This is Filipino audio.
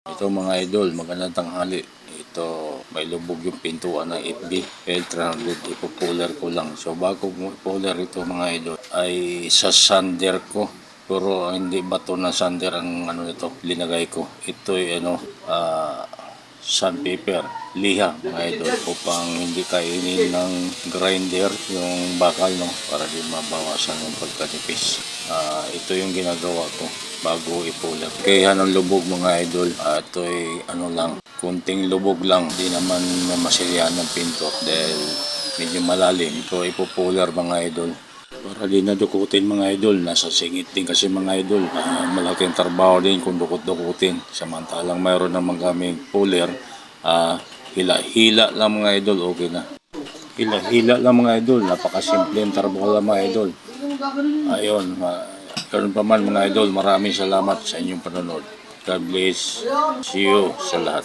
Ito mga idol, magandang tanghali. Ito, may lubog yung pintuan ng FB L300. Ipo-puller ko lang. So bago mo puller ito mga idol ay sa sander ko. Pero hindi bato na sander ang ano nito, linagay ko. Ito ay sandpaper, liha mga idol, upang hindi kainin ng grinder yung bakal, no, para di mabawasan yung pagkanipis. Ito yung ginagawa ko bago ipuller. Kaya ng lubog mga idol, ito ay ano lang, kunting lubog lang, di naman masilyahan ng pinto dahil medyo malalim. Ito ipupuller mga idol para di nadukutin mga idol. Nasa singit din kasi mga idol, malaking trabaho din kung dukot-dukutin. Samantalang mayroon naman kaming puller, hila-hila lang mga idol, okay na. Hila-hila lang mga idol, napakasimple ang trabaho lang mga idol. Ayun, ganun pa man mga idol, maraming salamat sa inyong panonood. God bless. See you sa lahat.